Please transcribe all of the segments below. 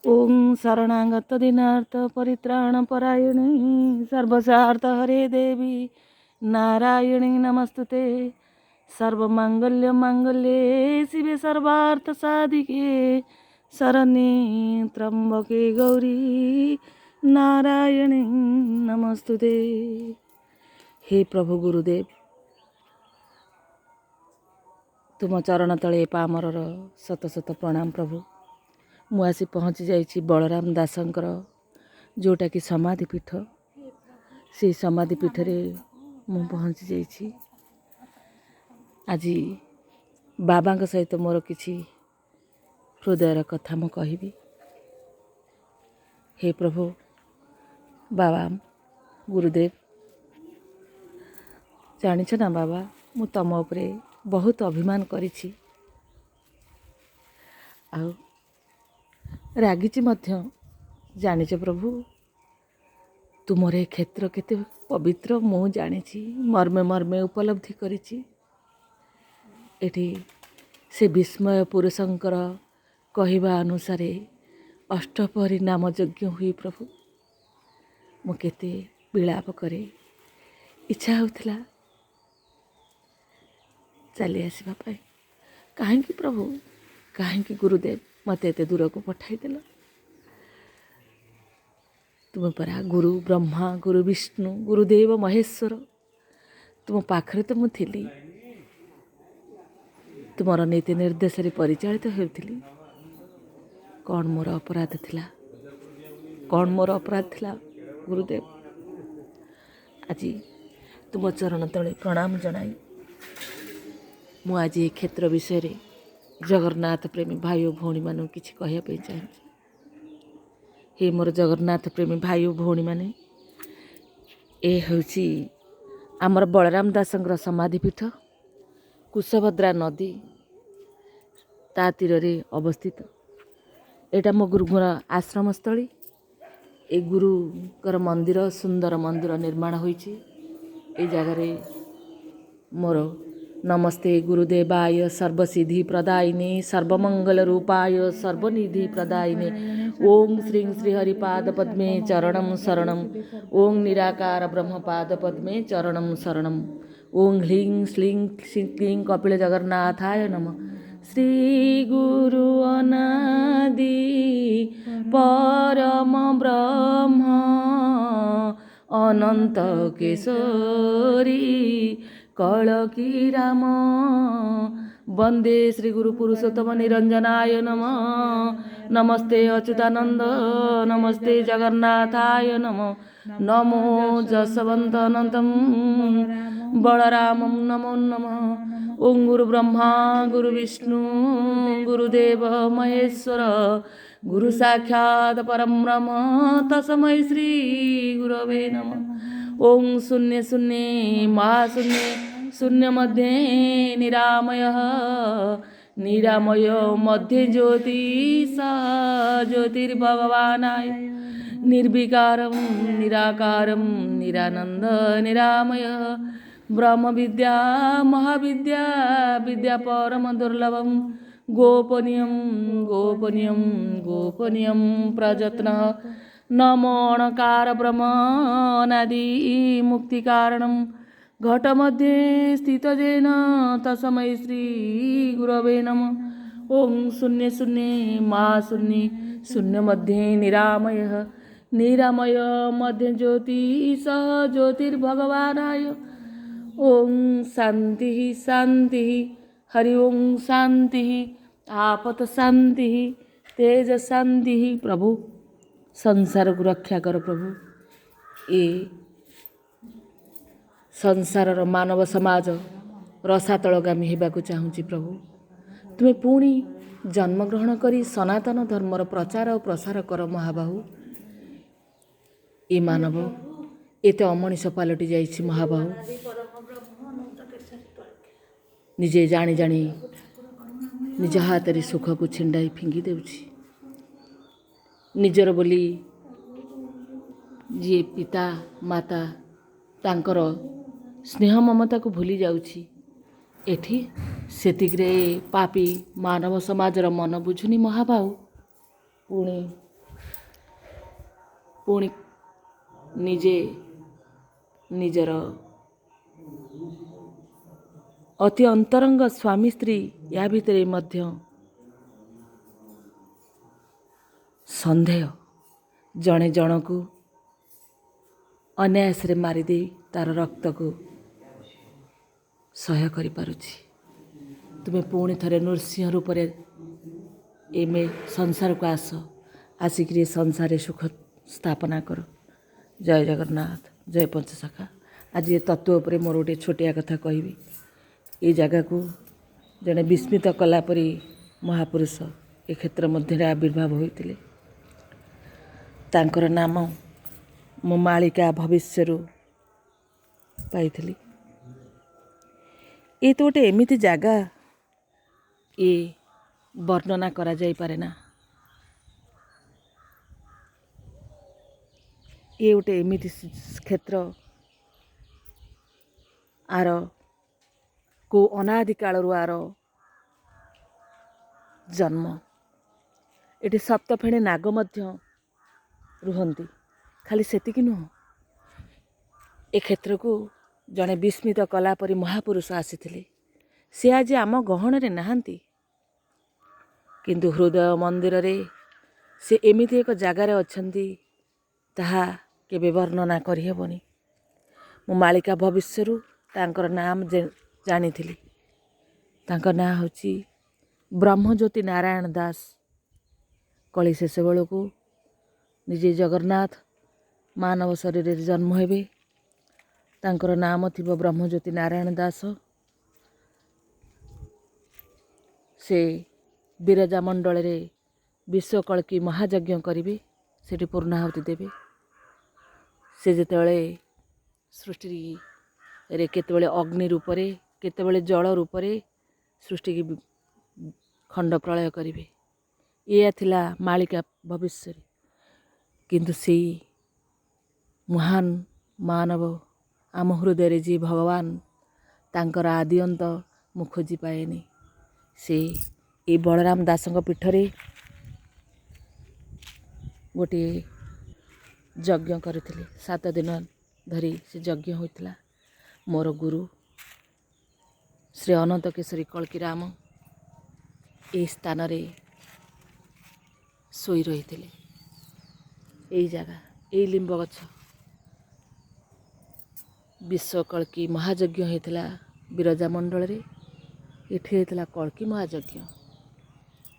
ओम शरणागत दिनार्थ परित्राण परायणे सर्वसार्थ हरे देवी नारायणी नमस्तुते। सर्वमांगल्य मांगल्ये शिवे सर्वार्थ साधिके शरण्ये त्र्यंबके गौरी नारायणी नमस्तुते। हे प्रभु गुरुदेव, तुम चरण तले पामरर शत शत प्रणाम प्रभु। ମୁଁ ଆସି ପହଞ୍ଚି ଯାଇଛି ବଳରାମ ଦାସଙ୍କର ଯେଉଁଟାକି ସମାଧିପୀଠ। ସେଇ ସମାଧିପୀଠରେ ମୁଁ ପହଞ୍ଚି ଯାଇଛି। ଆଜି ବାବାଙ୍କ ସହିତ ମୋର କିଛି ହୃଦୟର କଥା ମୁଁ କହିବି। ହେ ପ୍ରଭୁ ବାବା ଗୁରୁଦେବ, ଜାଣିଛ ନା ବାବା, ମୁଁ ତମ ଉପରେ ବହୁତ ଅଭିମାନ କରିଛି ଆଉ ରାଗିଛି ମଧ୍ୟ। ଜାଣିଛ ପ୍ରଭୁ, ତୁମର ଏ କ୍ଷେତ୍ର କେତେ ପବିତ୍ର ମୁଁ ଜାଣିଛି, ମର୍ମେ ମର୍ମେ ଉପଲବ୍ଧି କରିଛି। ଏଠି ସେ ବିସ୍ମୟ ପୁରୁଷଙ୍କର କହିବା ଅନୁସାରେ ଅଷ୍ଟପହରୀ ନାମ ଯଜ୍ଞ ହୁଏ ପ୍ରଭୁ। ମୁଁ କେତେ ବିଳାପ କରେ, ଇଚ୍ଛା ହେଉଥିଲା ଚାଲି ଆସିବା ପାଇଁ। କାହିଁକି ପ୍ରଭୁ, କାହିଁକି ଗୁରୁଦେବ ମୋତେ ଏତେ ଦୂରକୁ ପଠାଇଦେଲ? ତୁମ ପରା ଗୁରୁ ବ୍ରହ୍ମା, ଗୁରୁ ବିଷ୍ଣୁ, ଗୁରୁଦେବ ମହେଶ୍ୱର। ତୁମ ପାଖରେ ତ ମୁଁ ଥିଲି, ତୁମର ନୀତି ନିର୍ଦ୍ଦେଶରେ ପରିଚାଳିତ ହେଉଥିଲି। କ'ଣ ମୋର ଅପରାଧ ଥିଲା? କ'ଣ ମୋର ଅପରାଧ ଥିଲା ଗୁରୁଦେବ? ଆଜି ତୁମ ଚରଣ ତଳେ ପ୍ରଣାମ ଜଣାଇ ମୁଁ ଆଜି ଏ କ୍ଷେତ୍ର ବିଷୟରେ ଜଗନ୍ନାଥ ପ୍ରେମୀ ଭାଇ ଓ ଭଉଣୀମାନଙ୍କୁ କିଛି କହିବା ପାଇଁ ଚାହୁଁଛି। ହେ ମୋର ଜଗନ୍ନାଥ ପ୍ରେମୀ ଭାଇ ଓ ଭଉଣୀମାନେ, ଏ ହେଉଛି ଆମର ବଳରାମ ଦାସଙ୍କର ସମାଧିପୀଠ। କୁଶଭଦ୍ରା ନଦୀ ତା ତୀରରେ ଅବସ୍ଥିତ। ଏଇଟା ମୋ ଗୁରୁଙ୍କର ଆଶ୍ରମସ୍ଥଳୀ। ଏ ଗୁରୁଙ୍କର ମନ୍ଦିର, ସୁନ୍ଦର ମନ୍ଦିର ନିର୍ମାଣ ହୋଇଛି এই ଜାଗାରେ। ମୋର ନମସ୍ତେ ଗୁରୁଦେବାୟ ସର୍ବସିଦ୍ଧି ପ୍ରଦାୟିନେ ସର୍ବମଙ୍ଗଳ ରୂପାୟ ସର୍ବନିଧି ପ୍ରଦାୟିନେ ଓಂ ଶ୍ରୀ ଶ୍ରୀ ହରିପାଦ ପଦ୍ମେ ଚରଣଂ ଶରଣଂ ଓಂ ନିରାକାର ବ୍ରହ୍ମପାଦ ପଦ୍ମେ ଚରଣଂ ଶରଣଂ ଓಂ ହ୍ଲିଂ ଶ୍ଲିଂ କ୍ଲିଂ କପିଳ ଜଗନ୍ନାଥାୟ ନମଃ। ଶ୍ରୀ ଗୁରୁ ଅନାଦି ପରମ ବ୍ରହ୍ମ ଅନନ୍ତ କେଶରୀ କଳକି ରାମ ବନ୍ଦେ ଶ୍ରୀ ଗୁରୁ ପୁରୁଷୋତ୍ତମ ନିରଞ୍ଜନାୟ ନମଃ। ନମସ୍ତେ ଅଚ୍ୟୁତାନନ୍ଦ ନମସ୍ତେ ଜଗନ୍ନାଥାୟ ନମଃ। ନମୋ ଯଶବନ୍ତ ଅନନ୍ତଂ ବଳରାମଂ ନମୋ ନମଃ। ଓಂ ଗୁରୁ ବ୍ରହ୍ମା ଗୁରୁ ବିଷ୍ଣୁ ଗୁରୁଦେବ ମହେଶ୍ୱର ଗୁରୁ ସାକ୍ଷାତ ପରଂ ବ୍ରହ୍ମ ତସ୍मै ଶ୍ରୀ ଗୁରବେ ନମଃ। ଓಂ ଶୂନ୍ୟ ଶୂନ୍ୟ ମହାଶୂନ୍ୟ ଶୂନ୍ୟ ମଧ୍ୟେ ନିରାମୟଃ ନିରାମୟ ମଧ୍ୟେ ଜ୍ୟୋତି ସ ଜ୍ୟୋତିର୍ଭଗବାନାୟ ନିର୍ବିକାରଂ ନିରାକାରଂ ନିରାନନ୍ଦ ନିରାମୟଃ ବ୍ରହ୍ମ ବିଦ୍ୟା ମହାବିଦ୍ୟା ବିଦ୍ୟା ପରମ ଦୁର୍ଲଭಂ ଗୋପନୀୟಂ ଗୋପନୀୟಂ ଗୋପନୀୟಂ ପ୍ରଯତ୍ନଃ ନମୋऽଣକାର ବ୍ରହ୍ମ ଅନାଦି ମୁକ୍ତିକାରଣଂ ଘଟ ମଧ୍ୟେ ସ୍ଥିତ ଯେନ ତସ୍मै ଶ୍ରୀ ଗୁରବେ ନମଃ। ଓಂ ଶୂନ୍ୟ ଶୂନ୍ୟ ମହାଶୂନ୍ୟ ଶୂନ୍ୟ ମଧ୍ୟେ ନିରାମୟଃ ନିରାମୟ ମଧ୍ୟେ ଜ୍ୟୋତି ସ ଜ୍ୟୋତିର୍ଭଗବାନାୟ ଓಂ ଶାନ୍ତି ଶାନ୍ତି ହରି ଓಂ ଶାନ୍ତି ଆପତ ଶାନ୍ତି ତେଜ ଶାନ୍ତି। ପ୍ରଭୁ ସଂସାରକୁ ରକ୍ଷା କର ପ୍ରଭୁ। ଏ ସଂସାରର ମାନବ ସମାଜ ରସାତଳଗାମୀ ହେବାକୁ ଚାହୁଁଛି ପ୍ରଭୁ। ତୁମେ ପୁଣି ଜନ୍ମଗ୍ରହଣ କରି ସନାତନ ଧର୍ମର ପ୍ରଚାର ଓ ପ୍ରସାର କର ମହାବାହୁ। ଏ ମାନବ ଏତେ ଅମଣିଷ ପାଲଟି ଯାଇଛି ମହାବାହୁ। ନିଜେ ଜାଣି ଜାଣି ନିଜ ହାତରେ ସୁଖକୁ ଛିଣ୍ଡାଇ ଫିଙ୍ଗି ଦେଉଛି। ନିଜର ବୋଲି ଯିଏ ପିତା ମାତା ତାଙ୍କର ସ୍ନେହ ମମତାକୁ ଭୁଲି ଯାଉଛି। ଏଠି ସେତିକିରେ ପାପୀ ମାନବ ସମାଜର ମନ ବୁଝୁନି ମହାବାହୁ। ପୁଣି ପୁଣି ନିଜେ ନିଜର ଅତି ଅନ୍ତରଙ୍ଗ ସ୍ୱାମୀ ସ୍ତ୍ରୀ ୟା ଭିତରେ ମଧ୍ୟ ସନ୍ଦେହ, ଜଣେ ଜଣକୁ ଅନାୟାସରେ ମାରିଦେଇ ତାର ରକ୍ତକୁ ସହ୍ୟ କରିପାରୁଛି। ତୁମେ ପୁଣି ଥରେ ନୃସିଂହ ରୂପରେ ଏମେ ସଂସାରକୁ ଆସ, ଆସିକିରି ଏ ସଂସାରରେ ସୁଖ ସ୍ଥାପନା କର। ଜୟ ଜଗନ୍ନାଥ, ଜୟ ପଞ୍ଚସଖା। ଆଜି ଏ ତତ୍ତ୍ୱ ଉପରେ ମୋର ଗୋଟିଏ ଛୋଟିଆ କଥା କହିବି। ଏ ଜାଗାକୁ ଜଣେ ବିସ୍ମିତ କଲା ପରି ମହାପୁରୁଷ ଏ କ୍ଷେତ୍ର ମଧ୍ୟରେ ଆବିର୍ଭାବ ହୋଇଥିଲେ। ତାଙ୍କର ନାମ ମୁଁ ମାଳିକା ଭବିଷ୍ୟରୁ ପାଇଥିଲି। ଏ ତ ଗୋଟେ ଏମିତି ଜାଗା, ଏ ବର୍ଣ୍ଣନା କରାଯାଇପାରେ ନା। ଏ ଗୋଟେ ଏମିତି କ୍ଷେତ୍ର, ଆର କେଉଁ ଅନାଦି କାଳରୁ ଆର ଜନ୍ମ। ଏଠି ସପ୍ତଫେଣୀ ନାଗ ମଧ୍ୟ ରୁହନ୍ତି। ଖାଲି ସେତିକି ନୁହଁ, ଏ କ୍ଷେତ୍ରକୁ ଜଣେ ବିସ୍ମିତ କଲା ପରି ମହାପୁରୁଷ ଆସିଥିଲେ। ସେ ଆଜି ଆମ ଗହଣରେ ନାହାନ୍ତି, କିନ୍ତୁ ହୃଦୟ ମନ୍ଦିରରେ ସେ ଏମିତି ଏକ ଜାଗାରେ ଅଛନ୍ତି, ତାହା କେବେ ବର୍ଣ୍ଣନା କରିହେବନି। ମୁଁ ମାଳିକା ଭବିଷ୍ୟରୁ ତାଙ୍କର ନାମ ଜାଣିଥିଲି। ତାଙ୍କ ନାଁ ହେଉଛି ବ୍ରହ୍ମଜ୍ୟୋତି ନାରାୟଣ ଦାସ। କଳି ଶେଷ ବେଳକୁ ନିଜେ ଜଗନ୍ନାଥ ମାନବ ଶରୀରରେ ଜନ୍ମ ହେବେ। ତାଙ୍କର ନାମ ଥିବ ବ୍ରହ୍ମଜ୍ୟୋତି ନାରାୟଣ ଦାସ। ସେ ବିରଜା ମଣ୍ଡଳରେ ବିଶ୍ୱକଳ୍କୀ ମହାଯଜ୍ଞ କରିବେ, ସେଠି ପୂର୍ଣ୍ଣାହୁତି ଦେବେ। ସେ ଯେତେବେଳେ ସୃଷ୍ଟିରେ କେତେବେଳେ ଅଗ୍ନି ରୂପରେ, କେତେବେଳେ ଜଳ ରୂପରେ ସୃଷ୍ଟିକି ଖଣ୍ଡ ପ୍ରଳୟ କରିବେ। ଏଇଆ ଥିଲା ମାଳିକା ଭବିଷ୍ୟରେ। କିନ୍ତୁ ସେଇ ମହାନ ମାନବ ଆମ ହୃଦୟରେ ଯିଏ ଭଗବାନ, ତାଙ୍କର ଆଦି ଅନ୍ତ ମୁଁ ଖୋଜି ପାଏନି। ସେ ଏଇ ବଳରାମ ଦାସଙ୍କ ପୀଠରେ ଗୋଟିଏ ଯଜ୍ଞ କରିଥିଲେ। 7 ଦିନ ଧରି ସେ ଯଜ୍ଞ ହୋଇଥିଲା। ମୋର ଗୁରୁ ଶ୍ରୀ ଅନନ୍ତ କେଶରୀ କଳ୍କୀରାମ ଏହି ସ୍ଥାନରେ ଶୋଇ ରହିଥିଲେ। ଏଇ ଜାଗା, ଏଇ ଲିମ୍ବ ଗଛ, ବିଶ୍ୱକଳ୍କୀ ମହାଯଜ୍ଞ ହେଇଥିଲା ବିରଜା ମଣ୍ଡଳରେ। ଏଠି ହେଇଥିଲା କଳ୍କୀ ମହାଯଜ୍ଞ।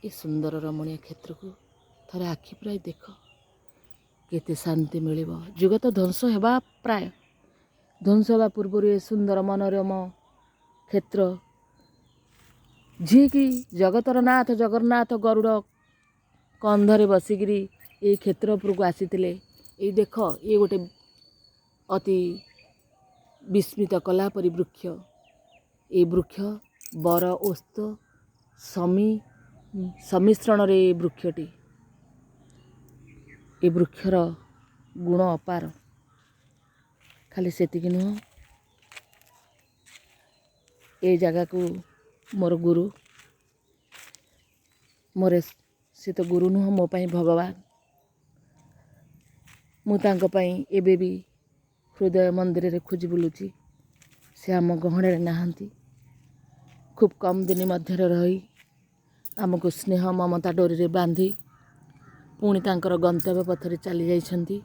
ଏ ସୁନ୍ଦର ରମଣୀୟ କ୍ଷେତ୍ରକୁ ଥରେ ଆଖି ପୁରାଇ ଦେଖ, କେତେ ଶାନ୍ତି ମିଳିବ। ଯୁଗ ତ ଧ୍ୱଂସ ହେବା ପ୍ରାୟ, ଧ୍ୱଂସ ହେବା ପୂର୍ବରୁ ଏ ସୁନ୍ଦର ମନୋରମ କ୍ଷେତ୍ର, ଯିଏକି ଜଗତର ନାଥ ଜଗନ୍ନାଥ ଗରୁଡ଼ କନ୍ଧରେ ବସିକିରି ଏଇ କ୍ଷେତ୍ର ଉପରକୁ ଆସିଥିଲେ। ଏଇ ଦେଖ, ଏ ଗୋଟେ ଅତି ବିସ୍ମିତ କଲା ପରି ବୃକ୍ଷ। ଏ ବୃକ୍ଷ ବର ଓସ୍ତ ସମ୍ମିଶ୍ରଣରେ ଏ ବୃକ୍ଷଟି। ଏ ବୃକ୍ଷର ଗୁଣ ଅପାର। ଖାଲି ସେତିକି ନୁହଁ, ଏ ଜାଗାକୁ ମୋର ଗୁରୁ, ମୋର ସେ ତ ଗୁରୁ ନୁହଁ, ମୋ ପାଇଁ ଭଗବାନ। ମୁଁ ତାଙ୍କ ପାଇଁ ଏବେ ବି ହୃଦୟ ମନ୍ଦିରରେ ଖୋଜି ବୁଲୁଛି। ସେ ଆମ ଗହଣରେ ନାହାନ୍ତି। ଖୁବ୍ କମ୍ ଦିନ ମଧ୍ୟରେ ରହି ଆମକୁ ସ୍ନେହ ମମତା ଡୋରିରେ ବାନ୍ଧି ପୁଣି ତାଙ୍କର ଗନ୍ତବ୍ୟ ପଥରେ ଚାଲି ଯାଇଛନ୍ତି।